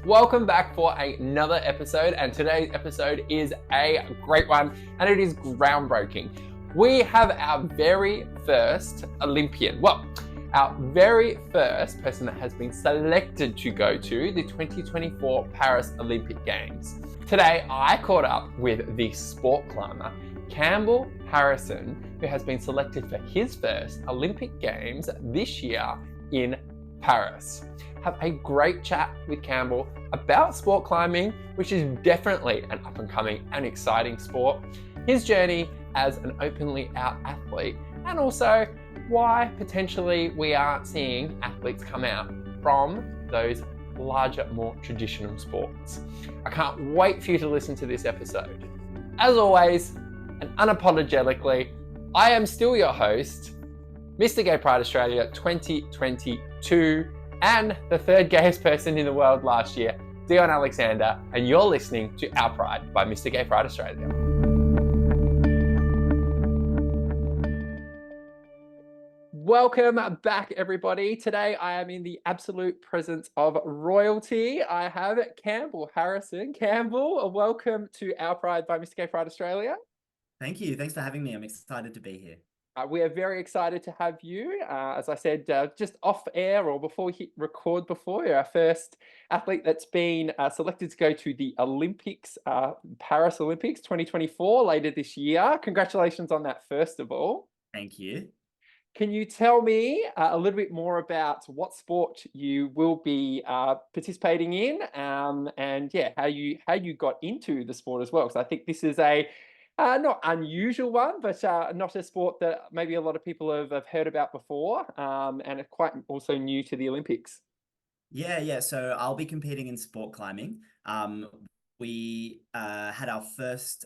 Welcome back for another episode, and today's episode is a great one, and it is groundbreaking. We have our very first Olympian. Well, our very first person that has been selected to go to the 2024 Paris Olympic Games. Today, I caught up with the sport climber, Campbell Harrison, who has been selected for his first Olympic Games this year in Paris. Have a great chat with Campbell about sport climbing, which is definitely an up and coming and exciting sport, his journey as an openly out athlete, and also why potentially we aren't seeing athletes come out from those larger, more traditional sports. I can't wait for you to listen to this episode. As always, and unapologetically, I am still your host, Mr. Gay Pride Australia 2022, and the third gayest person in the world last year, Dion Alexander, and you're listening to Our Pride by Mr. Gay Pride Australia. Welcome back, everybody. Today I am in the absolute presence of royalty. I have Campbell Harrison. Campbell, welcome to Our Pride by Mr. Gay Pride Australia. Thank you. Thanks for having me. I'm excited to be here. We are very excited to have you. As I said, just off air or before we hit record you're our first athlete that's been selected to go to the Olympics, Paris Olympics 2024 later this year. Congratulations on that, first of all. Thank you. Can you tell me a little bit more about what sport you will be participating in, and how you got into the sport as well? Because I think this is a not unusual one, but not a sport that maybe a lot of people have heard about before, and it's quite also new to the Olympics. Yeah. So I'll be competing in sport climbing. We had our first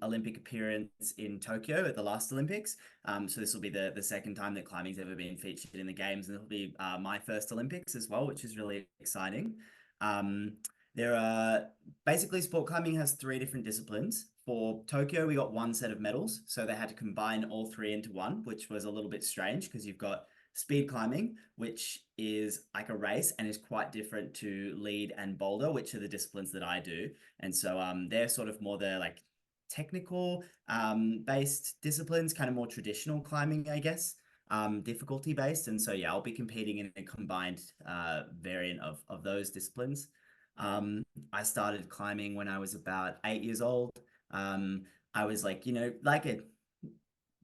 Olympic appearance in Tokyo at the last Olympics. So this will be the second time that climbing's ever been featured in the Games, and it'll be my first Olympics as well, which is really exciting. There are basically sport climbing has 3 different disciplines. For Tokyo, we got 1 set of medals, so they had to combine all 3 into one, which was a little bit strange because you've got speed climbing, which is like a race and is quite different to lead and boulder, which are the disciplines that I do. And so they're sort of more the like technical based disciplines, kind of more traditional climbing, I guess, difficulty based. And so yeah, I'll be competing in a combined variant of those disciplines. I started climbing when I was about 8 years old. I was like a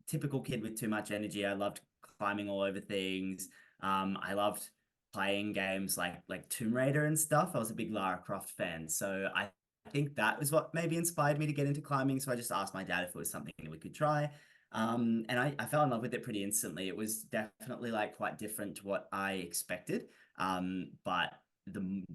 typical kid with too much energy. I loved climbing all over things. I loved playing games like Tomb Raider and stuff. I was a big Lara Croft fan. So I think that was what maybe inspired me to get into climbing. So I just asked my dad if it was something that we could try. And I fell in love with it pretty instantly. It was definitely like quite different to what I expected. But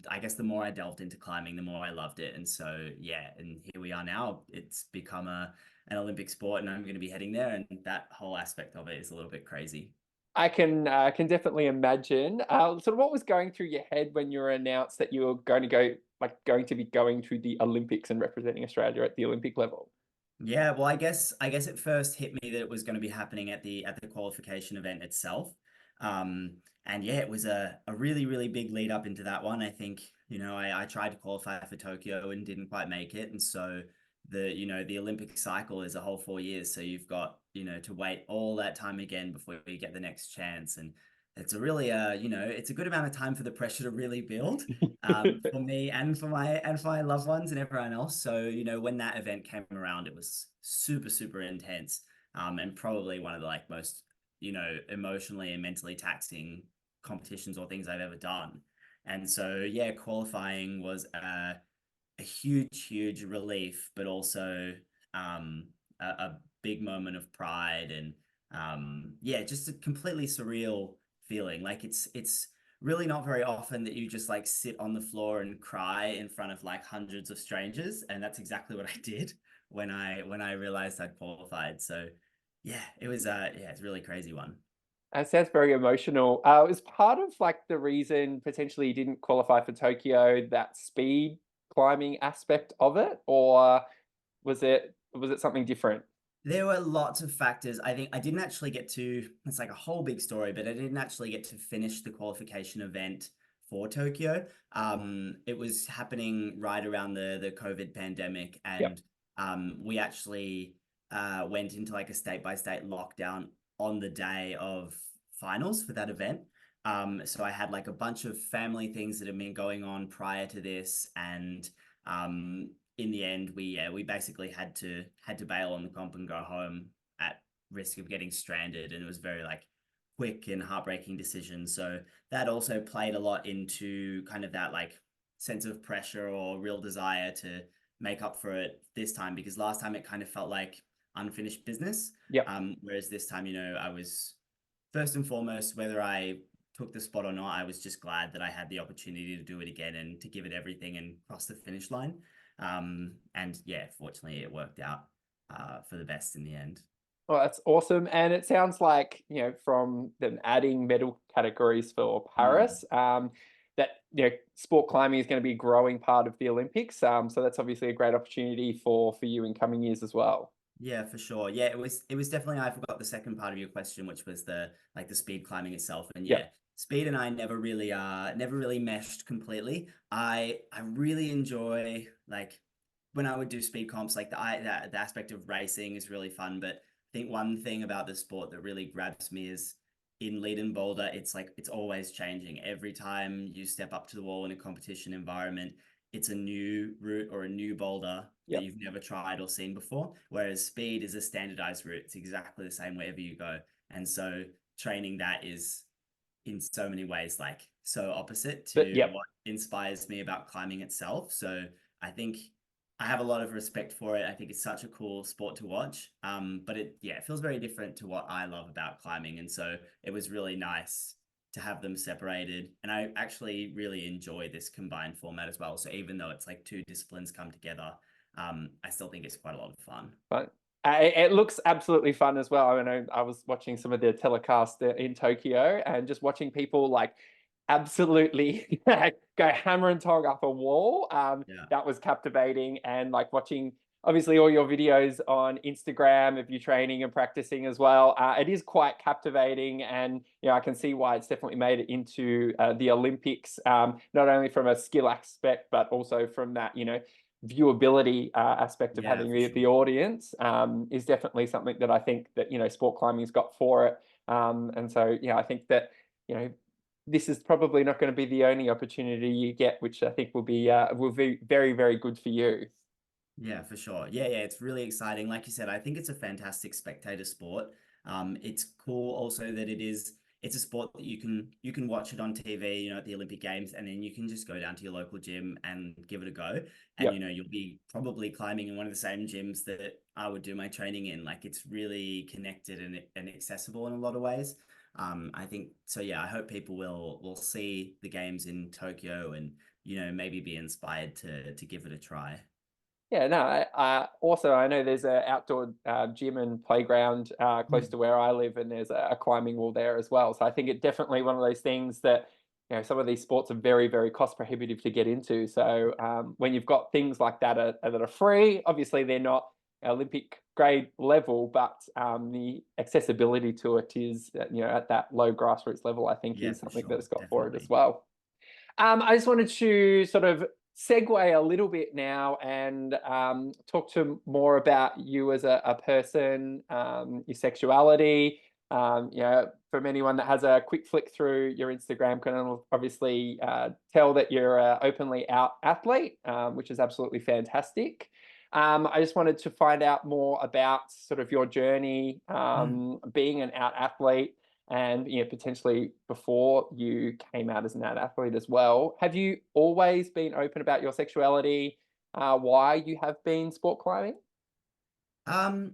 I guess the more I delved into climbing, the more I loved it. And so, yeah, and here we are now. It's become an Olympic sport, and I'm going to be heading there. And that whole aspect of it is a little bit crazy. I can definitely imagine. So what was going through your head when you were announced that you were going to be going to the Olympics and representing Australia at the Olympic level? Yeah, well, I guess it first hit me that it was going to be happening at the qualification event itself. And yeah, it was a really, really big lead up into that one. I think, I tried to qualify for Tokyo and didn't quite make it. And so the Olympic cycle is a whole 4 years. So you've got, to wait all that time again before you get the next chance. And it's a really, it's a good amount of time for the pressure to really build for me and for my loved ones and everyone else. So, when that event came around, it was super, super intense, and probably one of the most, emotionally and mentally taxing competitions or things I've ever done. And so, yeah, qualifying was a huge relief, but also a big moment of pride and just a completely surreal feeling. Like it's really not very often that you just sit on the floor and cry in front of hundreds of strangers, and that's exactly what I did when I realized I'd qualified. So yeah, it was it's a really crazy one. That sounds very emotional. Was part of the reason potentially you didn't qualify for Tokyo that speed climbing aspect of it, or was it something different? There were lots of factors. I think I didn't actually get to, it's like a whole big story, but I didn't actually get to finish the qualification event for Tokyo. It was happening right around the COVID pandemic, Yep. and we actually went into like a state-by-state lockdown on the day of finals for that event. So I had like a bunch of family things that had been going on prior to this, and in the end, we basically had to bail on the comp and go home at risk of getting stranded, and it was very like quick and heartbreaking decision. So that also played a lot into kind of that like sense of pressure or real desire to make up for it this time, because last time it kind of felt like unfinished business. Yep. Whereas this time, I was first and foremost, whether I took the spot or not, I was just glad that I had the opportunity to do it again and to give it everything and cross the finish line. And yeah, fortunately, it worked out for the best in the end. Well, that's awesome. And it sounds like, from them adding medal categories for Mm. Paris, that, sport climbing is going to be a growing part of the Olympics. So that's obviously a great opportunity for you in coming years as well. Yeah, for sure. Yeah, it was definitely, I forgot the second part of your question, which was the speed climbing itself. And yeah, Yep. speed and I never really meshed completely. I really enjoy like when I would do speed comps, like the aspect of racing is really fun. But I think one thing about the sport that really grabs me is in lead and boulder, it's like it's always changing. Every time you step up to the wall in a competition environment, it's a new route or a new boulder that Yep. you've never tried or seen before. Whereas speed is a standardized route. It's exactly the same wherever you go. And so training that is in so many ways like so opposite But to yep. what inspires me about climbing itself. So I think I have a lot of respect for it. I think it's such a cool sport to watch. But it feels very different to what I love about climbing. And so it was really nice to have them separated. And I actually really enjoy this combined format as well. So even though it's like two disciplines come together, I still think it's quite a lot of fun. But it looks absolutely fun as well. I mean, I was watching some of the telecast in Tokyo and just watching people like absolutely go hammer and tong up a wall. Yeah. That was captivating, and like watching obviously all your videos on Instagram of you training and practicing as well. It is quite captivating, and I can see why it's definitely made it into the Olympics. Not only from a skill aspect, but also from that viewability aspect of Yeah, having for the sure. audience is definitely something that I think that sport climbing's got for it. And so I think that this is probably not going to be the only opportunity you get, which I think will be very, very good for you. Yeah, for sure. Yeah, it's really exciting. Like you said, I think it's a fantastic spectator sport. It's cool also that it's a sport that you can watch it on TV, at the Olympic Games, and then you can just go down to your local gym and give it a go. And Yep. you'll be probably climbing in one of the same gyms that I would do my training in. Like it's really connected and accessible in a lot of ways. I think so. Yeah, I hope people will see the games in Tokyo and maybe be inspired to give it a try. Yeah, no. Also, I know there's an outdoor gym and playground close to where I live, and there's a climbing wall there as well. So I think it definitely one of those things that some of these sports are very, very cost prohibitive to get into. So when you've got things like that that are free, obviously they're not Olympic grade level, but the accessibility to it is at that low grassroots level. I think Yeah, is for something that sure. it's got for it as Definitely. well. I just wanted to sort of segue a little bit now and talk to more about you as a person, your sexuality. From anyone that has a quick flick through your Instagram can obviously tell that you're an openly out athlete, which is absolutely fantastic. I just wanted to find out more about sort of your journey being an out athlete and potentially before you came out as an ad athlete as well. Have you always been open about your sexuality? Why you have been sport climbing? Um,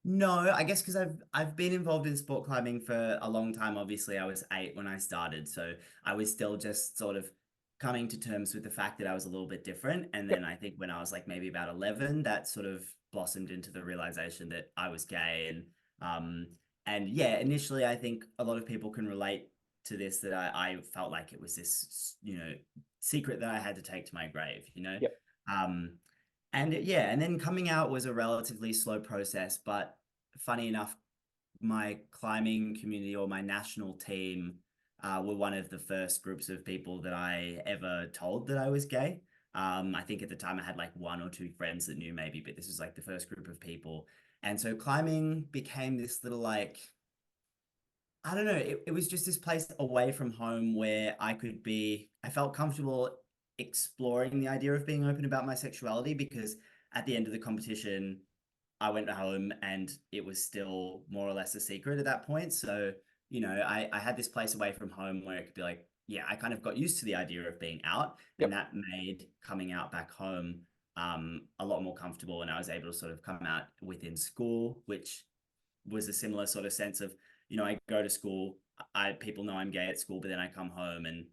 no, I guess because I've been involved in sport climbing for a long time. Obviously, I was 8 when I started, so I was still just sort of coming to terms with the fact that I was a little bit different. And then Yep. I think when I was like maybe about 11, that sort of blossomed into the realization that I was gay. And yeah, initially I think a lot of people can relate to this, that I felt like it was this, secret that I had to take to my grave. Yep. Um, and then coming out was a relatively slow process, but funny enough, my climbing community or my national team were one of the first groups of people that I ever told that I was gay. I think at the time I had like one or two friends that knew maybe, but this was like the first group of people. And so climbing became this little like, I don't know, it was just this place away from home where I felt comfortable exploring the idea of being open about my sexuality because at the end of the competition, I went home and it was still more or less a secret at that point. So, I had this place away from home where it could be like, yeah, I kind of got used to the idea of being out, and Yep. that made coming out back home a lot more comfortable. And I was able to sort of come out within school, which was a similar sort of sense of, I go to school, people know I'm gay at school, but then I come home and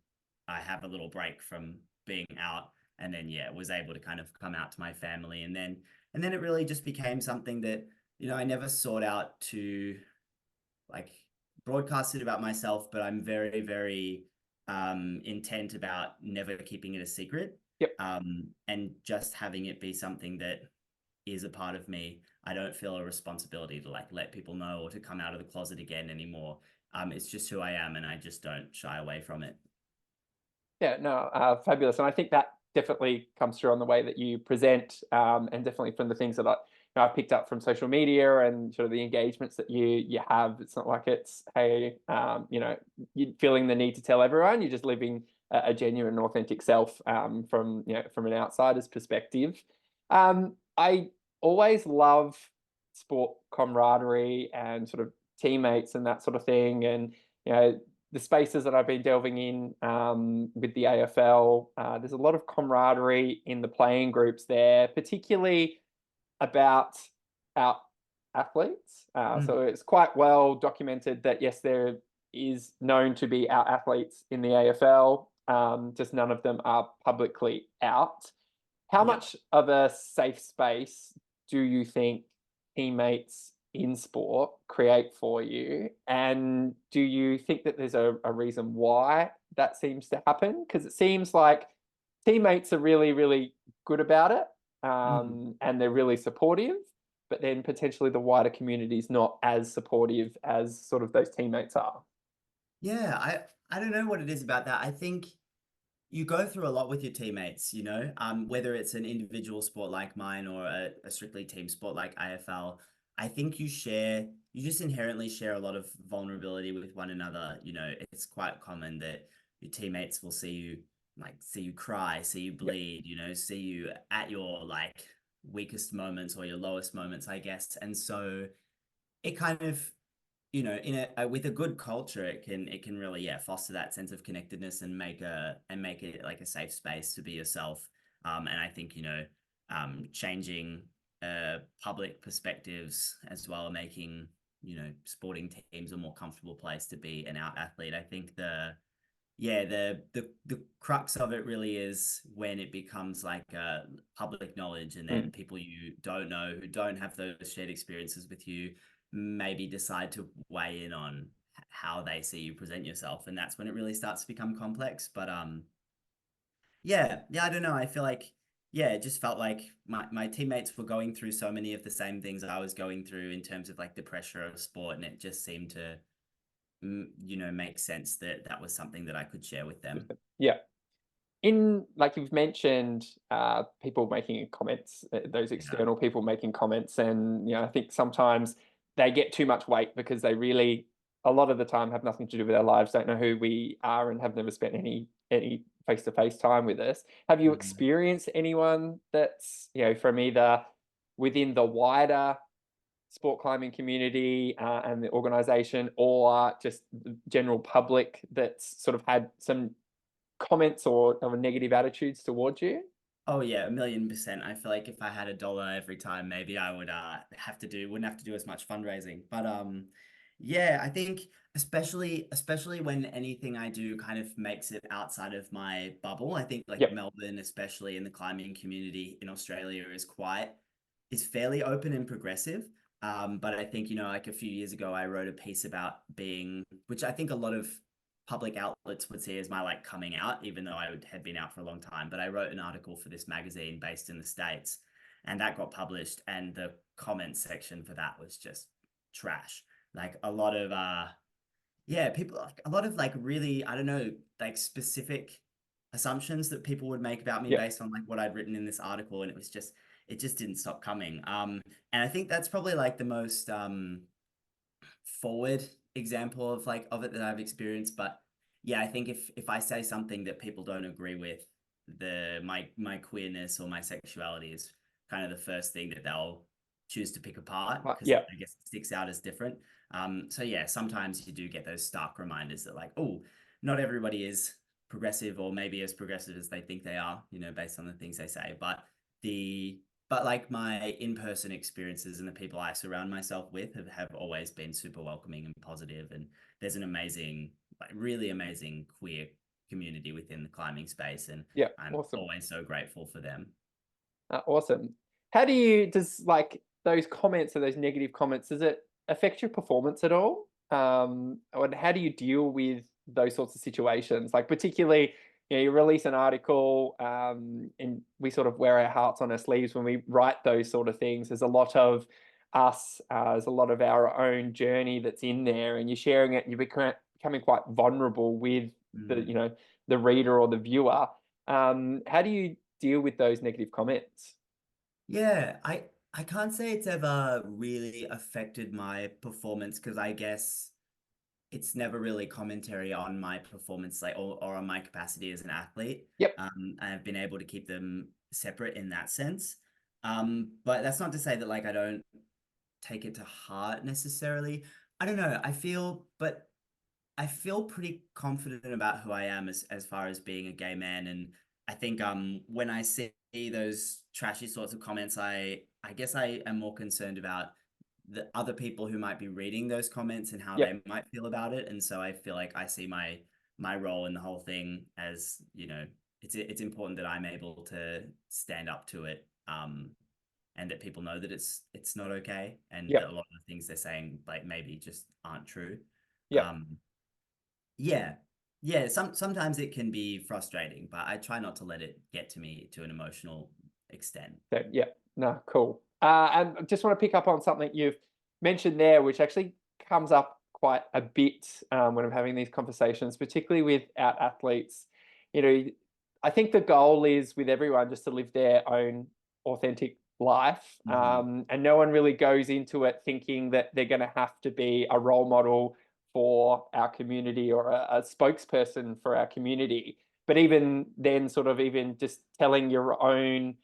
I have a little break from being out, and then yeah, was able to kind of come out to my family, and then it really just became something that, I never sought out to like broadcast it about myself, but I'm very, very intent about never keeping it a secret. Yep. And just having it be something that is a part of me. I don't feel a responsibility to like let people know or to come out of the closet again anymore. It's just who I am, and I just don't shy away from it. Yeah, no, fabulous. And I think that definitely comes through on the way that you present, and definitely from the things that I've picked up from social media and sort of the engagements that you have. It's not like it's, hey, you're feeling the need to tell everyone. You're just living a genuine and authentic self, from an outsider's perspective. I always love sport camaraderie and sort of teammates and that sort of thing. And the spaces that I've been delving in, with the AFL, there's a lot of camaraderie in the playing groups there, particularly about our athletes. So it's quite well documented that yes, there is known to be out athletes in the AFL. Just none of them are publicly out. How Yeah. much of a safe space do you think teammates in sport create for you? And do you think that there's a reason why that seems to happen? Because it seems like teammates are really, really good about it, Mhm. and they're really supportive, but then potentially the wider community is not as supportive as sort of those teammates are. Yeah, I don't know what it is about that. I think you go through a lot with your teammates, whether it's an individual sport like mine or a strictly team sport like AFL. I think you just inherently share a lot of vulnerability with one another. It's quite common that your teammates will see you cry, see you Yep. bleed, see you at your like weakest moments or your lowest moments, I guess. And so it kind of, in with a good culture, it can really, yeah, foster that sense of connectedness and make it like a safe space to be yourself. And I think, changing public perspectives as well, making, sporting teams a more comfortable place to be an out athlete. I think the crux of it really is when it becomes like public knowledge, and then Mm. people you don't know who don't have those shared experiences with you maybe decide to weigh in on how they see you present yourself, and that's when it really starts to become complex. But yeah, I don't know. I feel like, yeah, it just felt like my teammates were going through so many of the same things I was going through in terms of like the pressure of sport, and it just seemed to make sense that that was something that I could share with them. Yeah. In like you've mentioned, people making comments, those Yeah. external people making comments, and I think sometimes they get too much weight because they really, a lot of the time, have nothing to do with our lives, don't know who we are, and have never spent any face to face time with us. Have you Mhm. experienced anyone that's from either within the wider sport climbing community, and the organization, or just the general public that's sort of had some comments or negative attitudes towards you? Oh yeah, 1,000,000%. I feel like if I had $1 every time, maybe I would wouldn't have to do as much fundraising. But yeah, I think especially when anything I do kind of makes it outside of my bubble. I think like Yep. Melbourne, especially in the climbing community in Australia, is fairly open and progressive. But I think, like a few years ago, I wrote a piece about which I think a lot of public outlets would see as my like coming out, even though had been out for a long time. But I wrote an article for this magazine based in the States, and that got published. And the comment section for that was just trash. Like a lot of yeah, people like a lot of like really, I don't know, like specific assumptions that people would make about me Yeah. based on like what I'd written in this article, and it just didn't stop coming. And I think that's probably like the most forward example of like of it that I've experienced. But yeah, I think if I say something that people don't agree with, my queerness or my sexuality is kind of the first thing that they'll choose to pick apart because Yeah. I guess it sticks out as different. So yeah, sometimes you do get those stark reminders that like, oh, not everybody is progressive or maybe as progressive as they think they are, you know, based on the things they say. But like my in-person experiences and the people I surround myself with have always been super welcoming and positive. And there's an amazing, like really amazing queer community within the climbing space. And Yeah. I'm Awesome. always so grateful for them. Awesome. Does like those comments or those negative comments, does it affect your performance at all? And how do you deal with those sorts of situations? Like particularly, you release an article, and we sort of wear our hearts on our sleeves when we write those sort of things. There's a lot of us, there's a lot of our own journey that's in there, and you're sharing it, and you're becoming quite vulnerable with Mm. the reader or the viewer. How do you deal with those negative comments? Yeah, I can't say it's ever really affected my performance because I guess it's never really commentary on my performance like or on my capacity as an athlete. Yep. I've been able to keep them separate in that sense. But that's not to say that like I don't take it to heart necessarily. I don't know. But I feel pretty confident about who I am as far as being a gay man, and I think when I see those trashy sorts of comments, I guess I am more concerned about the other people who might be reading those comments and how Yep. they might feel about it, and so I feel like I see my role in the whole thing as, you know, it's important that I'm able to stand up to it, and that people know that it's not okay, and that Yep. a lot of the things they're saying like maybe just aren't true. Yep. Um, yeah. Yeah, sometimes it can be frustrating, but I try not to let it get to me to an emotional extent. So, yeah. No, cool. And I just want to pick up on something you've mentioned there, which actually comes up quite a bit when I'm having these conversations, particularly with our athletes. You know, I think the goal is with everyone just to live their own authentic life. Mhm. And no one really goes into it thinking that they're going to have to be a role model for our community or a spokesperson for our community. But even then, sort of even just telling your own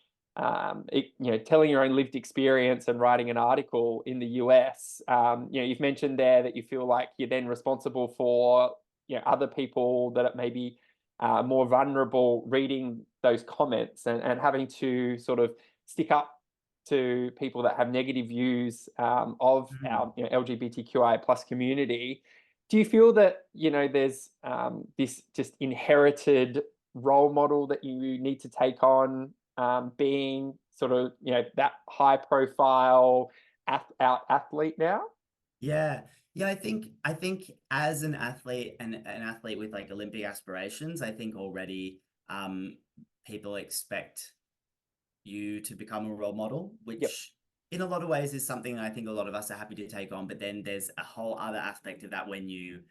telling your own lived experience and writing an article in the US. You've mentioned there that you feel like you're then responsible for other people that may be more vulnerable reading those comments and having to sort of stick up to people that have negative views of Mhm. our LGBTQI plus community. Do you feel that there's this just inherited role model that you need to take on, being sort of that high profile out athlete now? Yeah. Yeah, I think as an athlete and an athlete with like Olympic aspirations, I think already people expect you to become a role model, Yep. which in a lot of ways is something I think a lot of us are happy to take on. But then there's a whole other aspect of that when you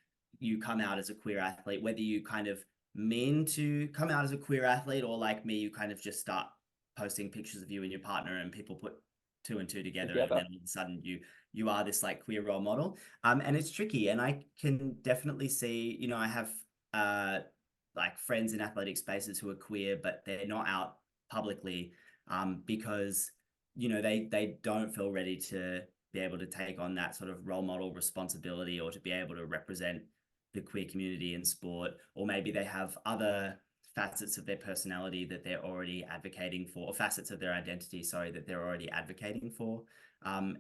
come out as a queer athlete, whether you kind of mean to come out as a queer athlete or like me, you kind of just start posting pictures of you and your partner and people put two and two together and Together. then all of a sudden you are this like queer role model. And it's tricky. And I can definitely see, you know, I have like friends in athletic spaces who are queer, but they're not out publicly because you know they don't feel ready to be able to take on that sort of role model responsibility or to be able to represent the queer community in sport, or maybe they have other facets of their personality that they're already advocating for, or facets of their identity, sorry, that they're already advocating for.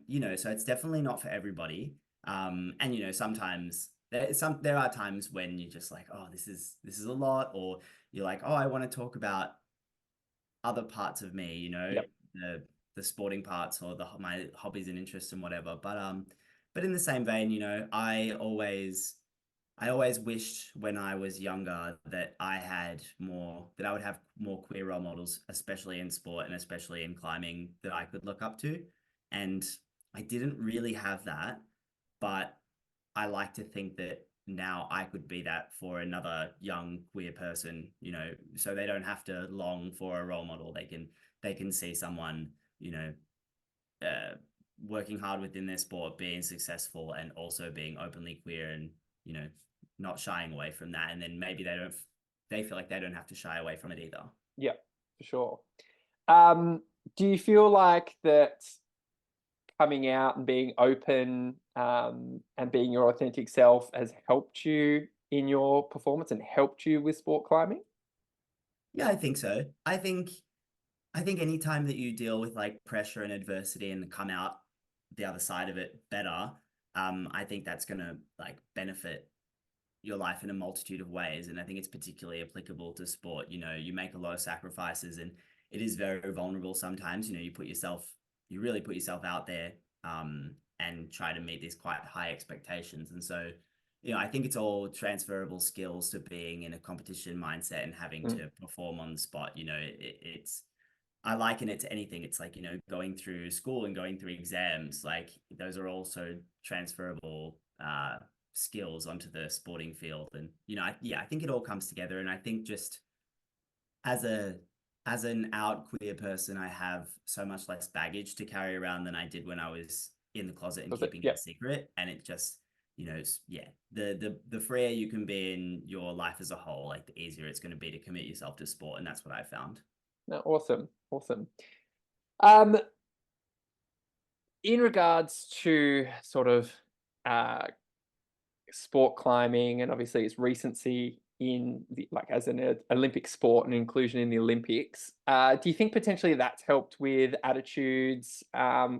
You know, so it's definitely not for everybody. And you know, sometimes there are times when you're just like, oh, this is a lot, or you're like, oh, I want to talk about other parts of me, you know, Yep. the sporting parts or my hobbies and interests and whatever. But in the same vein, you know, I always wished when I was younger that I would have more queer role models, especially in sport and especially in climbing that I could look up to. And I didn't really have that, but I like to think that now I could be that for another young queer person, so they don't have to long for a role model. They can see someone, uh, working hard within their sport, being successful, and also being openly queer, and you know not shying away from that. And then maybe they feel like they don't have to shy away from it either. Yeah, for sure. Do you feel like that coming out and being open and being your authentic self has helped you in your performance and helped you with sport climbing? Yeah, I think so. I think any time that you deal with like pressure and adversity and come out the other side of it better, I think that's gonna like benefit your life in a multitude of ways. And I think it's particularly applicable to sport. You make a lot of sacrifices, and it is very vulnerable sometimes. You really put yourself out there, and try to meet these quite high expectations. And so, I think it's all transferable skills to being in a competition mindset and having Mm. to perform on the spot. It's I liken it to anything. It's like, going through school and going through exams, like those are also transferable skills onto the sporting field. And, I think it all comes together. And I think just as a as an out queer person, I have so much less baggage to carry around than I did when I was in the closet and Was it? keeping Yeah. it secret. And it just, yeah, the freer you can be in your life as a whole, like the easier it's going to be to commit yourself to sport. And that's what I found. No, awesome. Awesome. Um, in regards to sort of uh, sport climbing and obviously its recency in the, like as an Olympic sport and inclusion in the Olympics, do you think potentially that's helped with attitudes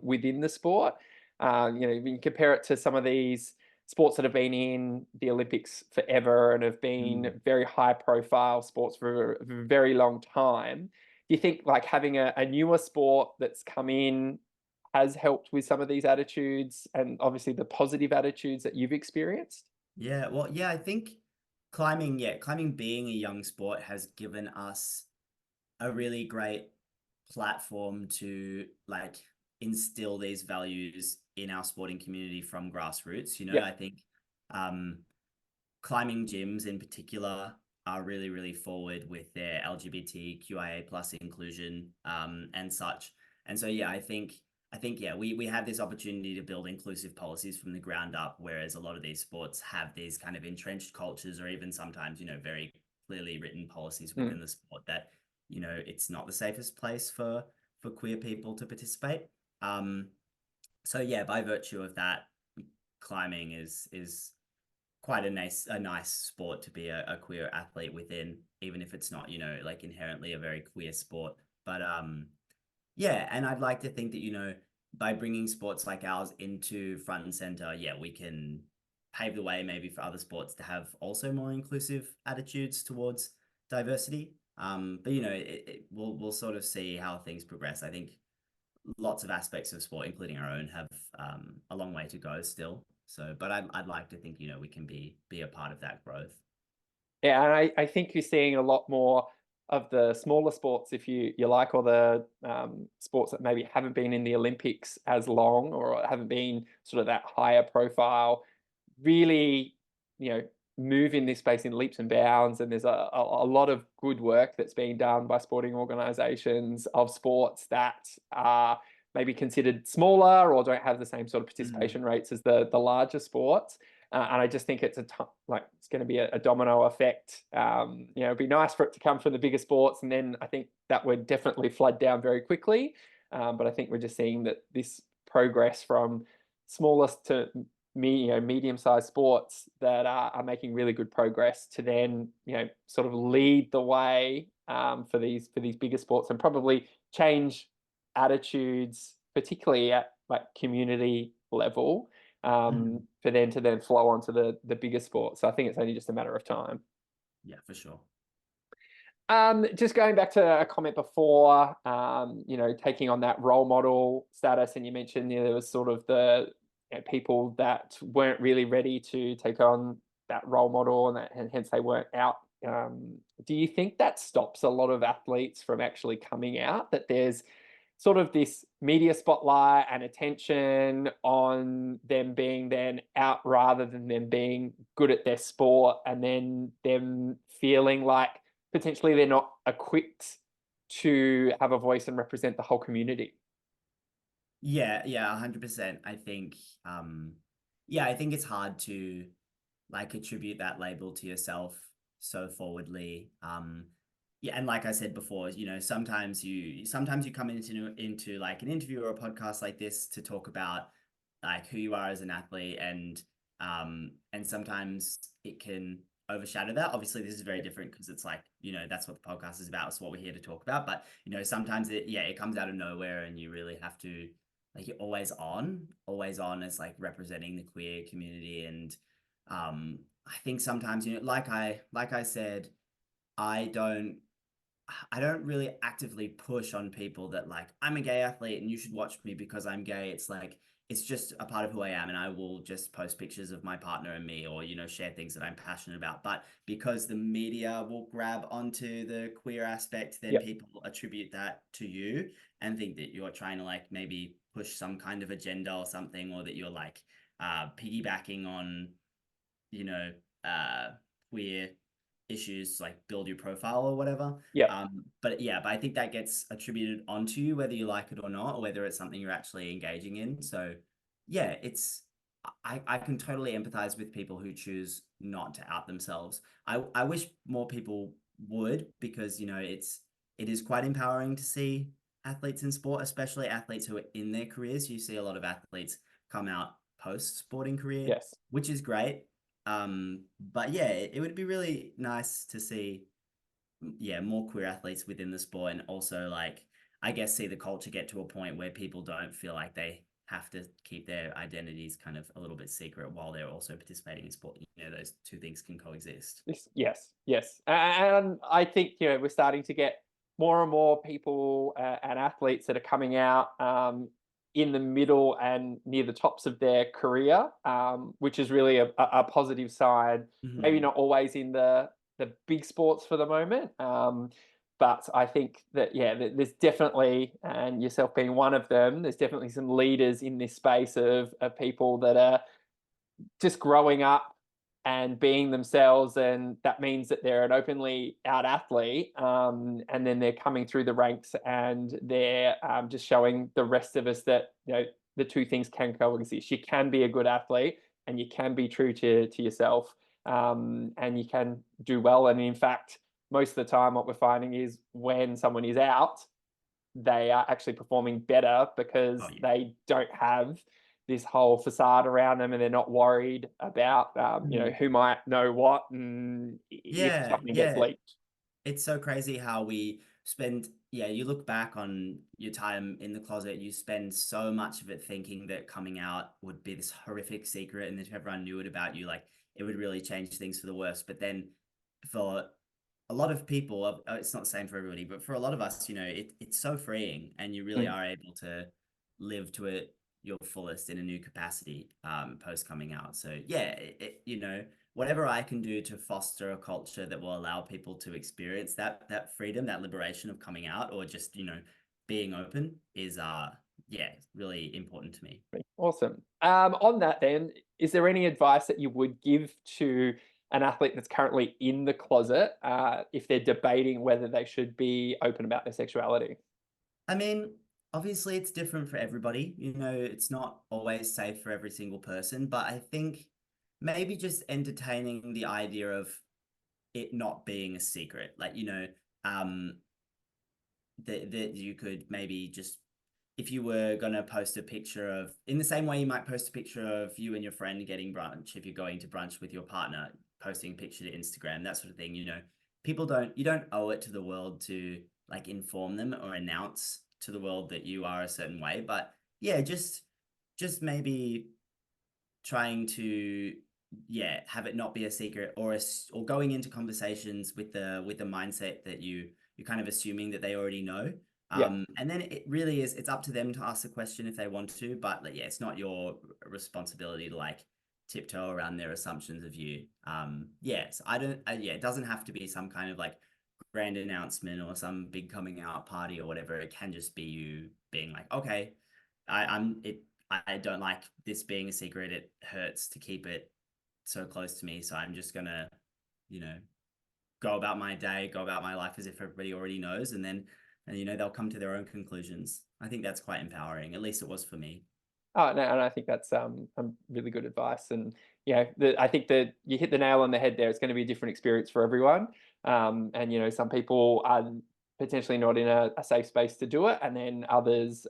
within the sport? When you compare it to some of these sports that have been in the Olympics forever and have been Mm. very high profile sports for a very long time. Do you think like having a newer sport that's come in has helped with some of these attitudes and obviously the positive attitudes that you've experienced? Yeah, well, yeah, I think climbing being a young sport has given us a really great platform to like instill these values in our sporting community from grassroots. Yeah. I think um, climbing gyms in particular are really, really forward with their LGBTQIA plus inclusion, and such. And so, yeah, I think, yeah, we have this opportunity to build inclusive policies from the ground up, whereas a lot of these sports have these kind of entrenched cultures, or even sometimes, very clearly written policies Mm. within the sport that, it's not the safest place for queer people to participate. Um, so yeah, by virtue of that, climbing is quite a nice sport to be a queer athlete within, even if it's not, like inherently a very queer sport. But yeah, and I'd like to think that, by bringing sports like ours into front and center, yeah, we can pave the way maybe for other sports to have also more inclusive attitudes towards diversity. But we'll sort of see how things progress. I think lots of aspects of sport, including our own, have a long way to go still. So, but I'd like to think, we can be a part of that growth. Yeah, and I think you're seeing a lot more of the smaller sports, if you like, or the sports that maybe haven't been in the Olympics as long or haven't been sort of that higher profile, really, move in this space in leaps and bounds. And there's a lot of good work that's being done by sporting organizations of sports that are maybe considered smaller or don't have the same sort of Mm. participation rates as the larger sports. And I just think it's it's going to be a domino effect. It'd be nice for it to come from the bigger sports, and then I think that would definitely flood down very quickly. But I think we're just seeing that this progress from smallest to medium-sized sports that are making really good progress to then sort of lead the way for these bigger sports and probably change attitudes, particularly at like community level, Mm. for them to then flow onto the bigger sports. So I think it's only just a matter of time. Yeah, for sure. Just going back to a comment before, taking on that role model status, and you mentioned there was sort of the people that weren't really ready to take on that role model, and hence they weren't out. Do you think that stops a lot of athletes from actually coming out? That there's sort of this media spotlight and attention on them being then out rather than them being good at their sport, and then them feeling like potentially they're not equipped to have a voice and represent the whole community. Yeah, 100%. I think it's hard to like attribute that label to yourself so forwardly. Yeah, and like I said before, sometimes you come into like an interview or a podcast like this to talk about like who you are as an athlete, and sometimes it can overshadow that. Obviously, this is very different because it's like, that's what the podcast is about. It's what we're here to talk about. But sometimes it comes out of nowhere, and you really have to, like, you're always on as like representing the queer community. And I think sometimes, like I said, I don't I don't really actively push on people that, like, I'm a gay athlete and you should watch me because I'm gay. It's like, it's just a part of who I am, and I will just post pictures of my partner and me, or share things that I'm passionate about. But because the media will grab onto the queer aspect, then Yep. people attribute that to you and think that you're trying to, like, maybe push some kind of agenda or something, or that you're like piggybacking on you know, uh, queer issues, like build your profile or whatever. Yep. But I think that gets attributed onto you, whether you like it or not, or whether it's something you're actually engaging in. So yeah, I can totally empathize with people who choose not to out themselves. I wish more people would, because it is quite empowering to see athletes in sport, especially athletes who are in their careers. You see a lot of athletes come out post sporting career, Yes. which is great. But yeah, it would be really nice to see, more queer athletes within the sport, and also, like, I guess, see the culture get to a point where people don't feel like they have to keep their identities kind of a little bit secret while they're also participating in sport. Those two things can coexist. Yes, yes. And I think, we're starting to get more and more people and athletes that are coming out in the middle and near the tops of their career, which is really a positive sign. Maybe Mhm. not always in the big sports for the moment, but I think that, there's definitely, and yourself being one of them, there's definitely some leaders in this space of people that are just growing up and being themselves, and that means that they're an openly out athlete, and then they're coming through the ranks, and they're just showing the rest of us that the two things can coexist. You can be a good athlete, and you can be true to yourself, and you can do well. And in fact, most of the time, what we're finding is when someone is out, they are actually performing better Oh because yeah. they don't have this whole facade around them, and they're not worried about Mhm. who might know what, and if Yeah, something gets yeah. leaked. It's so crazy how we spend, you look back on your time in the closet, you spend so much of it thinking that coming out would be this horrific secret, and that if everyone knew it about you, like, it would really change things for the worse. But then for a lot of people, it's not the same for everybody, but for a lot of us, it's so freeing, and you really Mm. are able to live to it your fullest in a new capacity, post coming out. So yeah, whatever I can do to foster a culture that will allow people to experience that freedom, that liberation of coming out, or just being open, is really important to me. Awesome. On that, then, is there any advice that you would give to an athlete that's currently in the closet, if they're debating whether they should be open about their sexuality? I mean, obviously it's different for everybody. It's not always safe for every single person, but I think maybe just entertaining the idea of it not being a secret. Like, um, that you could maybe just, if you were gonna post a picture of, in the same way you might post a picture of you and your friend getting brunch, if you're going to brunch with your partner, posting a picture to Instagram, that sort of thing, you don't owe it to the world to, like, inform them or announce to the world that you are a certain way. But yeah, just maybe trying to, have it not be a secret, or going into conversations with the mindset that you're kind of assuming that they already know. Yeah. And then it really is, it's up to them to ask the question if they want to, but like, yeah, it's not your responsibility to, like, tiptoe around their assumptions of you. Yes, I don't, yeah, it doesn't have to be some kind of, like, grand announcement or some big coming out party or whatever. It can just be you being like, okay, I don't like this being a secret. It hurts to keep it so close to me. So I'm just gonna, you know, go about my day, go about my life as if everybody already knows, and then, and they'll come to their own conclusions. I think that's quite empowering. At least it was for me. Oh no, and I think that's really good advice. And I think that you hit the nail on the head there. It's going to be a different experience for everyone. And some people are potentially not in a safe space to do it, and then others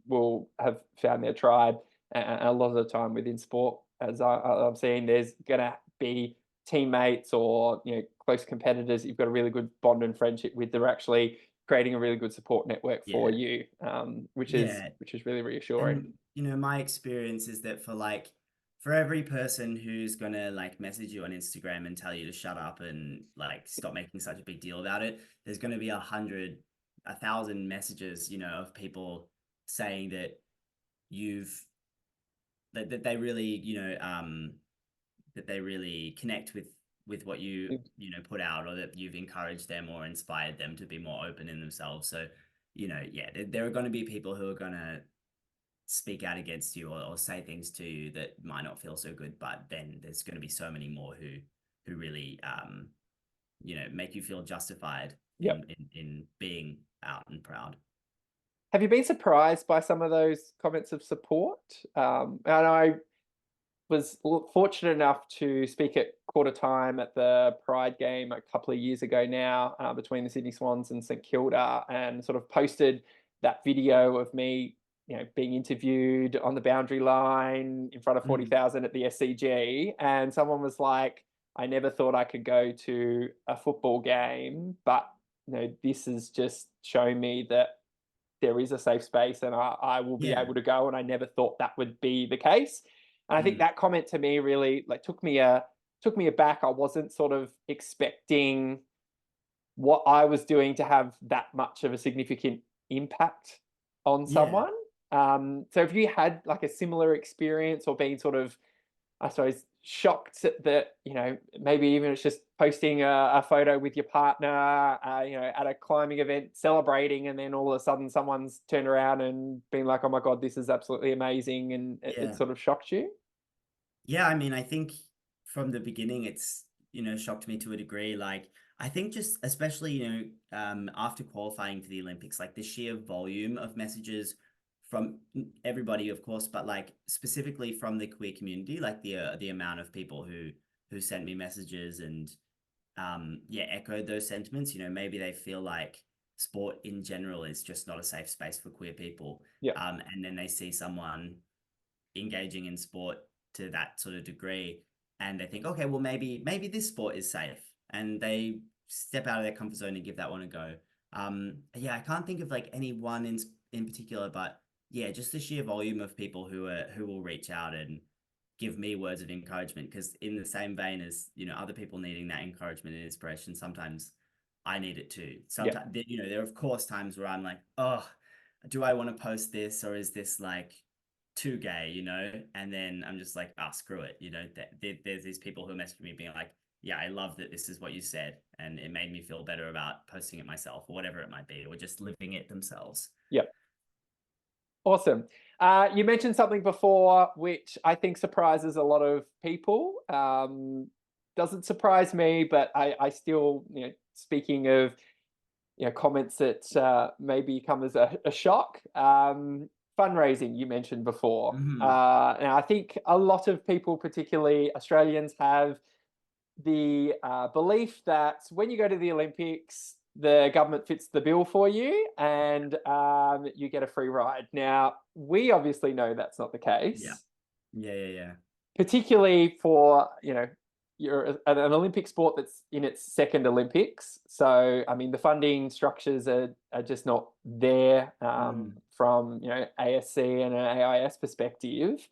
will have found their tribe. And a lot of the time within sport, as I'm seeing, there's going to be teammates or close competitors you've got a really good bond and friendship with. They're actually creating a really good support network for Yeah. you, which is Yeah. really reassuring. And my experience is that for every person who's gonna like message you on Instagram and tell you to shut up and like stop making such a big deal about it, there's gonna be 100, 1,000 messages, of people saying that you've that they really, that they really connect with what you put out, or that you've encouraged them or inspired them to be more open in themselves. So, yeah, there are going to be people who are going to speak out against you, or say things to you that might not feel so good, but then there's going to be so many more who really make you feel justified Yep. in being out and proud. Have you been surprised by some of those comments of support? And I was fortunate enough to speak at quarter time at the Pride game a couple of years ago now, between the Sydney Swans and St Kilda, and sort of posted that video of me, being interviewed on the boundary line in front of 40,000 at the SCG, and someone was like, "I never thought I could go to a football game, but this has just shown me that there is a safe space and I will be able to go. And I never thought that would be the case." And I think that comment to me really like took me aback. I wasn't sort of expecting what I was doing to have that much of a significant impact on Yeah. someone. So if you had like a similar experience or been sort of, I suppose, shocked that, maybe even it's just posting a photo with your partner, at a climbing event celebrating, and then all of a sudden someone's turned around and been like, "Oh my God, this is absolutely amazing," and it Yeah. sort of shocked you? Yeah, I mean, I think from the beginning, it's, shocked me to a degree. Like, I think just especially, after qualifying for the Olympics, like the sheer volume of messages from everybody, of course, but like specifically from the queer community, like the amount of people who sent me messages and echoed those sentiments. Maybe they feel like sport in general is just not a safe space for queer people. Yeah. And then they see someone engaging in sport to that sort of degree, and they think, okay, well, maybe this sport is safe, and they step out of their comfort zone and give that one a go. Yeah, I can't think of like anyone in particular, but yeah, just the sheer volume of people who will reach out and give me words of encouragement, because in the same vein as other people needing that encouragement and inspiration, sometimes I need it too. Yeah. Sometimes there are of course times where I'm like, oh, do I want to post this, or is this like too gay, and then I'm just like, ah, screw it, there's these people who message me being like, yeah, I love that this is what you said, and it made me feel better about posting it myself, or whatever it might be, or just living it themselves. Yeah. Awesome. You mentioned something before which I think surprises a lot of people. Doesn't surprise me, but I still, speaking of, comments that maybe come as a shock. Fundraising you mentioned before. Now I think a lot of people, particularly Australians, have the belief that when you go to the Olympics, the government fits the bill for you and you get a free ride. Now, we obviously know that's not the Yeah. case, Yeah. particularly for, you're an Olympic sport that's in its second Olympics. So, I mean, the funding structures are just not there from, ASC and an AIS perspective.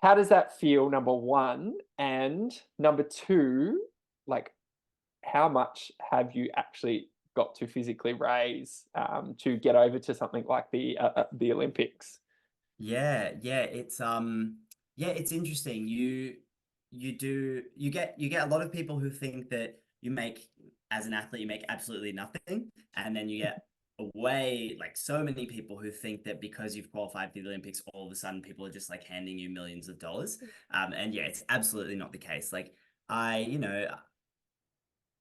How does that feel, number one? And number two, like, how much have you actually got to physically raise to get over to something like the Olympics? Yeah, it's interesting. You get a lot of people who think that you make as an athlete, you make absolutely nothing. And then you get away, like so many people who think that because you've qualified for the Olympics, all of a sudden people are just like handing you millions of dollars. And yeah, it's absolutely not the case. Like you know,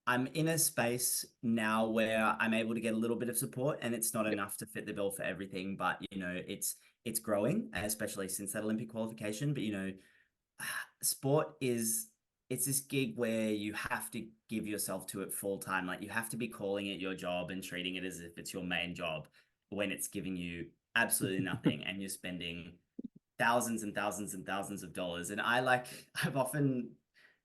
I'm in a space now where I'm able to get a little bit of support, and it's not Yep. enough to fit the bill for everything, but you know, it's growing, especially since that Olympic qualification. But you know, sport is it's this gig where you have to give yourself to it full time. Like you have to be calling it your job and treating it as if it's your main job when it's giving you absolutely nothing and you're spending thousands and thousands and thousands of dollars. And I've often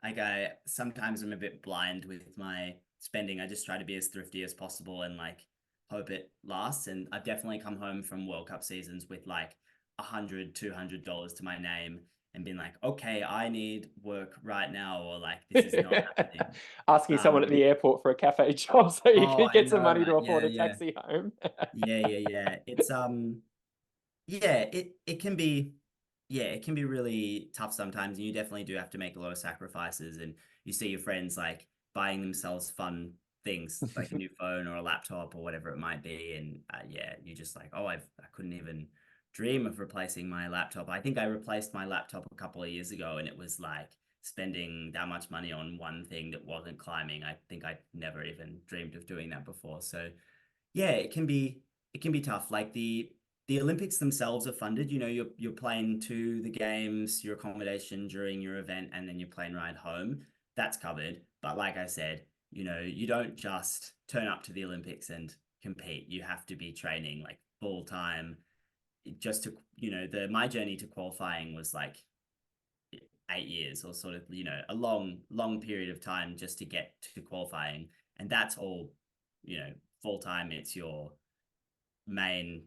like I sometimes I'm a bit blind with my spending. I just try to be as thrifty as possible and like hope it lasts. And I've definitely come home from World Cup seasons with like $100, $200 to my name and been like, okay, I need work right now, or like this is not happening. Asking someone at Um, the airport for a cafe job so you oh, can I get some know, money to right? afford Yeah, a yeah, taxi home. yeah. It's yeah, it can be, yeah, it can be really tough sometimes, and you definitely do have to make a lot of sacrifices. And you see your friends like buying themselves fun things, like a new phone or a laptop or whatever it might be, and yeah, you just like, oh, I couldn't even dream of replacing my laptop. I think I replaced my laptop a couple of years ago, and it was like spending that much money on one thing that wasn't climbing. I think I never even dreamed of doing that before. So yeah, it can be tough. Like the Olympics themselves are funded. You know, you're playing to the games, your accommodation during your event, and then your plane ride home. That's covered. But like I said, you know, you don't just turn up to the Olympics and compete. You have to be training like full time just to, you know, the my journey to qualifying was like 8 years or sort of, you know, a long period of time just to get to qualifying. And that's all, you know, full time. It's your main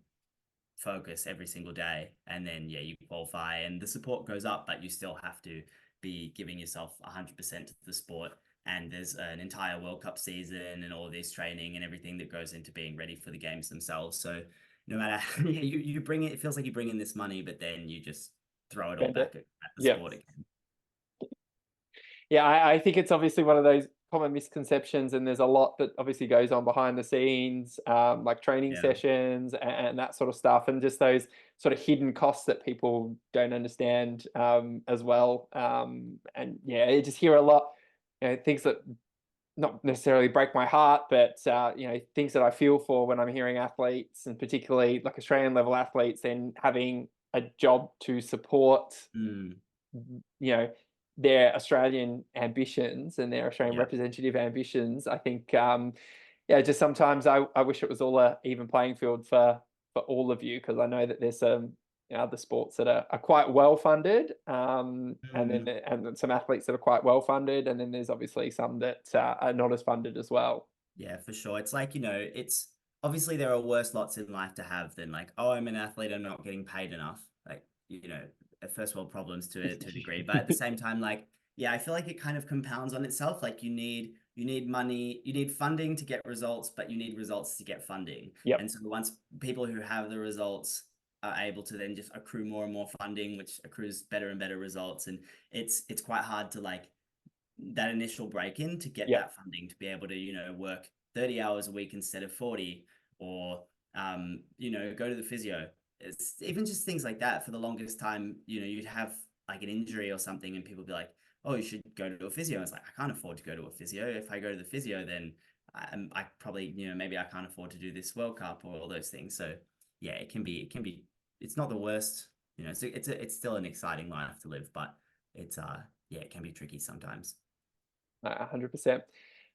focus every single day. And then, yeah, you qualify and the support goes up, but you still have to be giving yourself 100% to the sport. And there's an entire World Cup season and all this training and everything that goes into being ready for the games themselves. So no matter, yeah, you bring it feels like you bring in this money, but then you just throw it all Spend it. back at the Yeah. sport again. Yeah, I think it's obviously one of those common misconceptions, and there's a lot that obviously goes on behind the scenes, like training Yeah. sessions and that sort of stuff, and just those sort of hidden costs that people don't understand as well. And yeah, I just hear a lot, things that not necessarily break my heart, but things that I feel for when I'm hearing athletes, and particularly like Australian level athletes, and having a job to support Mm, you know their Australian ambitions and their Australian yeah. representative ambitions. I think yeah, just sometimes I wish it was all a even playing field for all of you, because I know that there's some other sports that are quite well funded, and then Mm. some athletes that are quite well funded, and then there's obviously some that are not as funded as well. Yeah, for sure. It's like, you know, it's obviously there are worse lots in life to have than like, oh, I'm an athlete, I'm not getting paid enough. Like, you know, first world problems to a degree. But at the same time, like, yeah, I feel like it kind of compounds on itself. Like you need money, you need funding to get results, but you need results to get funding. Yep. And so once people who have the results are able to then just accrue more and more funding, which accrues better and better results. And it's quite hard to like that initial break in to get Yep. that funding to be able to, you know, work 30 hours a week instead of 40, or, you know, go to the physio. It's even just things like that. For the longest time, you know, you'd have like an injury or something and people would be like, oh, you should go to a physio. And it's like, I can't afford to go to a physio. If I go to the physio, then I probably, you know, maybe I can't afford to do this World Cup or all those things. So yeah, it's not the worst, you know, it's still an exciting life to live, but it's, yeah, it can be tricky sometimes. 100%.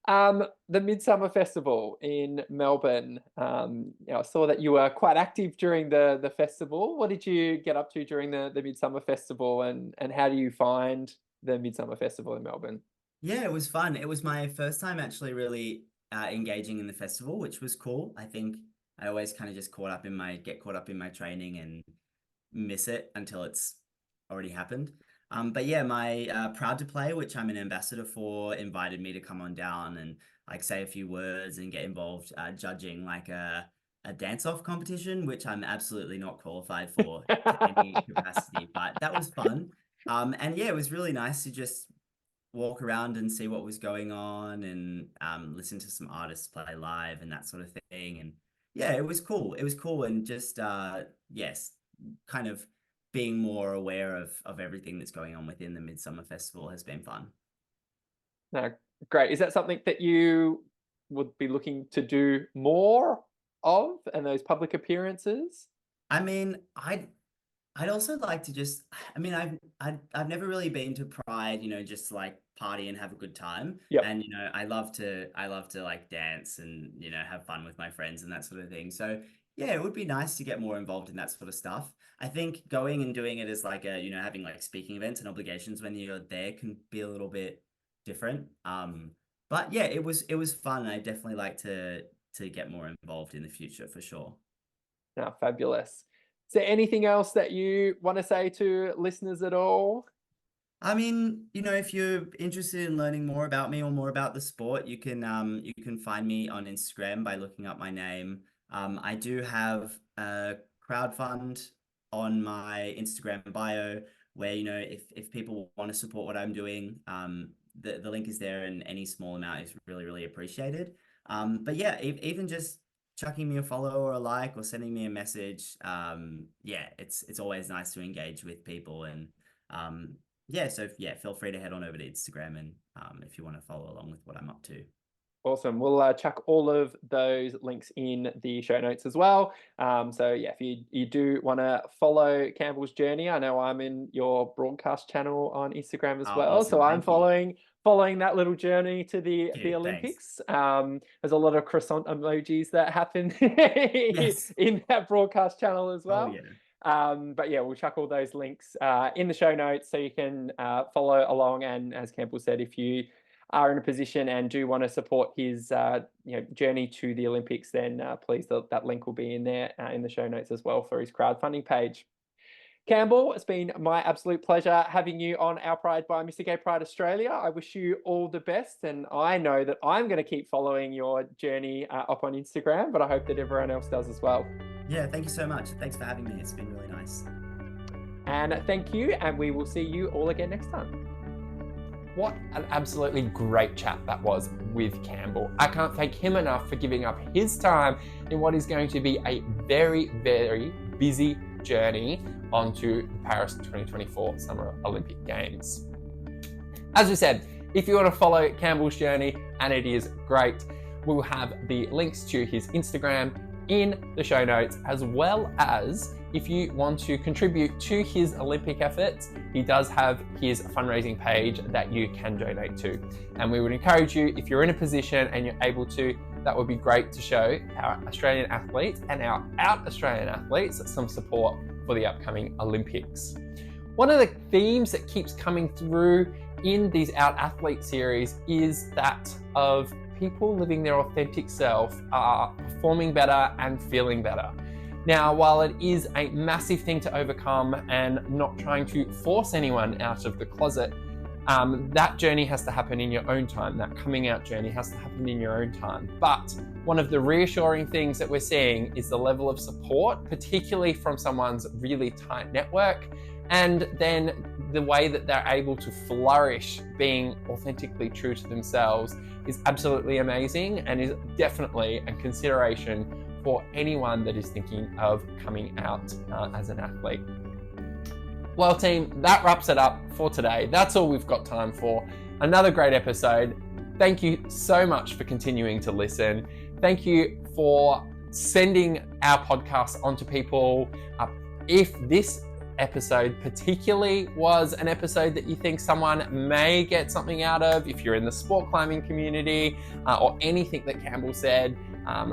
The Midsummer Festival in Melbourne. I saw that you were quite active during the festival. What did you get up to during the Midsummer Festival, and how do you find the Midsummer Festival in Melbourne? Yeah, it was fun. It was my first time actually really engaging in the festival, which was cool. I think I always kind of just get caught up in my training and miss it until it's already happened. But yeah, my Proud to Play, which I'm an ambassador for, invited me to come on down and like say a few words and get involved judging like a dance-off competition, which I'm absolutely not qualified for to any capacity, but that was fun. And yeah, it was really nice to just walk around and see what was going on, and listen to some artists play live and that sort of thing. And yeah, it was cool. It was cool, and just yes, kind of being more aware of everything that's going on within the Midsummer Festival has been fun. No, great. Is that something that you would be looking to do more of, and those public appearances? I mean, I'd also like to just, I mean, I've never really been to Pride, just to like party and have a good time. Yep. And I love to like dance and, have fun with my friends and that sort of thing. So yeah, it would be nice to get more involved in that sort of stuff. I think going and doing it as like having like speaking events and obligations when you're there can be a little bit different. But yeah, it was fun. I definitely like to get more involved in the future for sure. No, fabulous. Is there anything else that you want to say to listeners at all? I mean, if you're interested in learning more about me or more about the sport, you can find me on Instagram by looking up my name. I do have a crowdfund on my Instagram bio where, if people want to support what I'm doing, the link is there, and any small amount is really, really appreciated. But yeah, even just chucking me a follow or a like or sending me a message, yeah, it's always nice to engage with people. And yeah, so yeah, feel free to head on over to Instagram, and if you want to follow along with what I'm up to. Awesome. We'll chuck all of those links in the show notes as well. So yeah, if you do want to follow Campbell's journey, I know I'm in your broadcast channel on Instagram as Oh, well. awesome. So I'm Thank you. following that little journey to the Cute. Thanks. Olympics. There's a lot of croissant emojis that happen Yes. in that broadcast channel as Oh, well. yeah. But yeah, we'll chuck all those links in the show notes so you can follow along. And as Campbell said, if you are in a position and do want to support his journey to the Olympics, then please, that link will be in there in the show notes as well for his crowdfunding page. Campbell, it's been my absolute pleasure having you on Our Pride by Mr. Gay Pride Australia. I wish you all the best, and I know that I'm going to keep following your journey up on Instagram, but I hope that everyone else does as well. Yeah, thank you so much. Thanks for having me. It's been really nice. And thank you, and we will see you all again next time. What an absolutely great chat that was with Campbell. I can't thank him enough for giving up his time in what is going to be a very, very busy journey onto the Paris 2024 Summer Olympic Games. As we said, if you want to follow Campbell's journey, and it is great, we will have the links to his Instagram in the show notes, as well as if you want to contribute to his Olympic efforts, he does have his fundraising page that you can donate to. And we would encourage you, if you're in a position and you're able to, that would be great to show our Australian athletes and our out Australian athletes some support for the upcoming Olympics. One of the themes that keeps coming through in these Out Athlete series is that of people living their authentic self, are performing better and feeling better. Now, while it is a massive thing to overcome and not trying to force anyone out of the closet, that journey has to happen in your own time. That coming out journey has to happen in your own time. But one of the reassuring things that we're seeing is the level of support, particularly from someone's really tight network, and then the way that they're able to flourish being authentically true to themselves is absolutely amazing, and is definitely a consideration for anyone that is thinking of coming out as an athlete. Well, team, that wraps it up for today. That's all we've got time for. Another great episode. Thank you so much for continuing to listen. Thank you for sending our podcast onto people. If this episode particularly was an episode that you think someone may get something out of, if you're in the sport climbing community or anything that Campbell said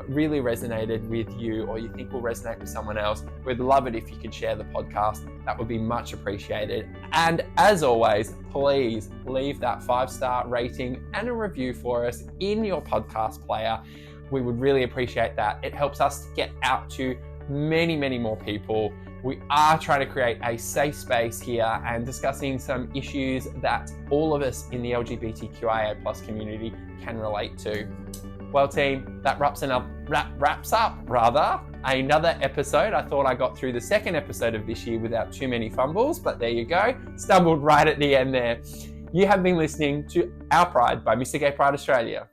really resonated with you, or you think will resonate with someone else, we'd love it if you could share the podcast. That would be much appreciated. And as always, please leave that 5-star rating and a review for us in your podcast player. We would really appreciate that. It helps us to get out to many, many more people. We are trying to create a safe space here and discussing some issues that all of us in the LGBTQIA+ community can relate to. Well, team, that wraps up another episode. I thought I got through the second episode of this year without too many fumbles, but there you go. Stumbled right at the end there. You have been listening to Our Pride by Mr. Gay Pride Australia.